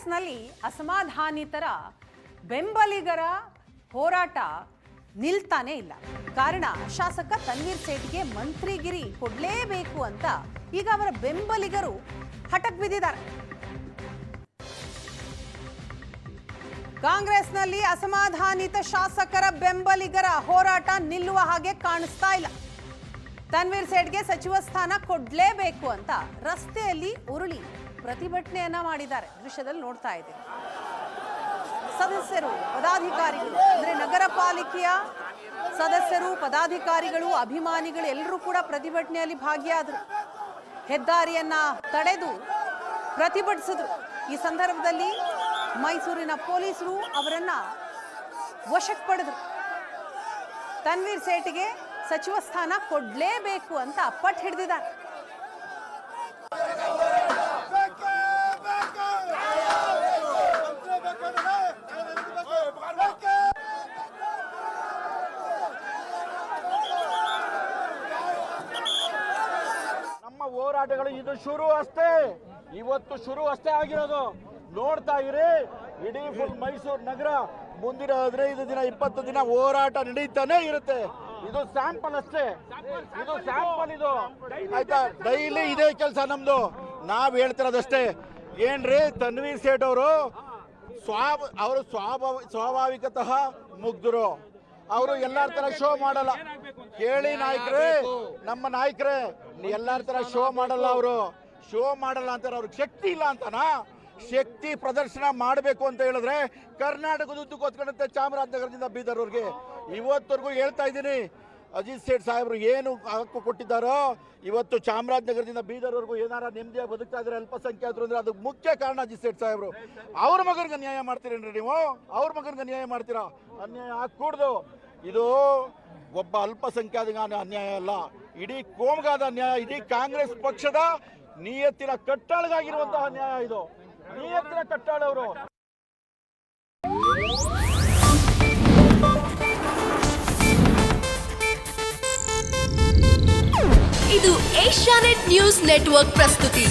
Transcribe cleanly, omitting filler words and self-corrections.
ಕಾಂಗ್ರೆಸ್ನಲ್ಲಿ ಅಸಮಾಧಾನಿತರ ಬೆಂಬಲಿಗರ ಹೋರಾಟ ನಿಲ್ತಾನೆ ಇಲ್ಲ. ಕಾರಣ ಶಾಸಕ ತನ್ವೀರ್ ಸೇಠ್ಗೆ ಮಂತ್ರಿಗಿರಿ ಕೊಡಲೇಬೇಕು ಅಂತ ಈಗ ಅವರ ಬೆಂಬಲಿಗರು ಹಠಕ್ ಬಿದ್ದಿದ್ದಾರೆ. ಕಾಂಗ್ರೆಸ್ನಲ್ಲಿ ಅಸಮಾಧಾನಿತ ಶಾಸಕರ ಬೆಂಬಲಿಗರ ಹೋರಾಟ ನಿಲ್ಲುವ ಹಾಗೆ ಕಾಣಿಸ್ತಾ ಇಲ್ಲ. ತನ್ವೀರ್ ಸೇಠ್ಗೆ ಸಚಿವ ಸ್ಥಾನ ಕೊಡಲೇಬೇಕು ಅಂತ ರಸ್ತೆಯಲ್ಲಿ ಉರುಳಿ ಪ್ರತಿಭಟನೆಯನ್ನ ಮಾಡಿದ್ದಾರೆ. ದೃಶ್ಯದಲ್ಲಿ ನೋಡ್ತಾ ಇದ್ದೀವಿ. ಸದಸ್ಯರು, ಪದಾಧಿಕಾರಿಗಳು, ಅಂದ್ರೆ ನಗರ ಪಾಲಿಕೆಯ ಸದಸ್ಯರು, ಪದಾಧಿಕಾರಿಗಳು, ಅಭಿಮಾನಿಗಳು ಎಲ್ಲರೂ ಕೂಡ ಪ್ರತಿಭಟನೆಯಲ್ಲಿ ಭಾಗಿಯಾದರು. ಹೆದ್ದಾರಿಯನ್ನ ತಡೆದು ಪ್ರತಿಭಟಿಸಿದ್ರು. ಈ ಸಂದರ್ಭದಲ್ಲಿ ಮೈಸೂರಿನ ಪೊಲೀಸರು ಅವರನ್ನ ವಶಕ್ಕೆ ಪಡೆದರು. ತನ್ವೀರ್ ಸೇಠ್ಗೆ ಸಚಿವ ಸ್ಥಾನ ಕೊಡಲೇಬೇಕು ಅಂತ ಪಟ್ಟು ಹಿಡಿದಿದ್ದಾರೆ. ನಮ್ಮ ಹೋರಾಟಗಳು ಇದು ಶುರು ಅಷ್ಟೇ, ಇವತ್ತು ಶುರು ಅಷ್ಟೇ ಆಗಿರೋದು. ನೋಡ್ತಾ ಇರಿ, ಇಡೀ ಫುಲ್ ಮೈಸೂರು ನಗರ ಮುಂದಿನ 15 ದಿನ 20 ದಿನ ಹೋರಾಟ ನಡೀತಾನೆ ಇರುತ್ತೆ. ಇದು ಸ್ಯಾಂಪಲ್ ಅಷ್ಟೇ, ಇದು ಸ್ಯಾಂಪಲ್. ಇದು ಆಯ್ತಾ, ಡೈಲಿ ಇದೇ ಕೆಲಸ ನಮ್ದು. ನಾವ್ ಹೇಳ್ತಿರೋದಷ್ಟೇ. ಏನ್ರಿ, ತನ್ವೀರ್ ಸೇಠ್ ಅವರು ಸ್ವಾಭಾವಿಕತಃ ಮುಗ್ಧರು. ಅವರು ಎಲ್ಲಾರ ತರ ಶೋ ಮಾಡಲ್ಲ. ಕೇಳಿ ನಾಯಕರೇ, ನಮ್ಮ ನಾಯಕರೇ, ಎಲ್ಲಾರ ತರ ಶೋ ಮಾಡಲ್ಲ. ಅವರು ಶೋ ಮಾಡಲ್ಲ ಅಂತಾರೆ. ಅವ್ರಿಗೆ ಶಕ್ತಿ ಇಲ್ಲ ಅಂತನಾ? ಶಕ್ತಿ ಪ್ರದರ್ಶನ ಮಾಡಬೇಕು ಅಂತ ಹೇಳಿದ್ರೆ ಕರ್ನಾಟಕದ ಉದ್ದಕ್ಕೂ ಹೊತ್ಕೊಂಡಂತೆ ಚಾಮರಾಜನಗರದಿಂದ ಬೀದರ್ವರೆಗೆ ಇವತ್ತವರೆಗೂ ಹೇಳ್ತಾ ಇದ್ದೀನಿ. ಅಜಿತ್ ಸೇಠ್ ಸಾಹೇಬರು ಏನು ಹಕ್ಕು ಕೊಟ್ಟಿದ್ದಾರೋ, ಇವತ್ತು ಚಾಮರಾಜನಗರದಿಂದ ಬೀದರ್ವರೆಗೂ ಏನಾರ ನೆಮ್ಮದಿಯಾಗಿ ಬದುಕ್ತಾ ಇದ್ರೆ ಅಲ್ಪಸಂಖ್ಯಾತರು ಅಂದ್ರೆ ಅದಕ್ಕೆ ಮುಖ್ಯ ಕಾರಣ ಅಜಿತ್ ಸೇಠ್ ಸಾಹೇಬರು. ಅವ್ರ ಮಗನಿಗೆ ನ್ಯಾಯ ಮಾಡ್ತೀರೇನ್ರಿ ನೀವು? ಅವ್ರ ಮಗನಿಗೆ ನ್ಯಾಯ ಮಾಡ್ತೀರಾ? ಅನ್ಯಾಯ ಆಗ್ಕೂಡ್ದು. ಇದು ಒಬ್ಬ ಅಲ್ಪಸಂಖ್ಯಾತ ಅನ್ಯಾಯ ಅಲ್ಲ, ಇಡೀ ಕೋಮ್ಗಾದ ಅನ್ಯಾಯ, ಇಡೀ ಕಾಂಗ್ರೆಸ್ ಪಕ್ಷದ ನಿಯತ್ತಿನ ಕಟ್ಟಾಳಗಾಗಿರುವಂತಹ ನ್ಯಾಯ ಇದು. ನಿಯತ್ತಿನ ಕಟ್ಟಾಳವರು. ಇದು ಏಷ್ಯಾನೆಟ್ ನ್ಯೂಸ್ ನೆಟ್ವರ್ಕ್ ಪ್ರಸ್ತುತಿ.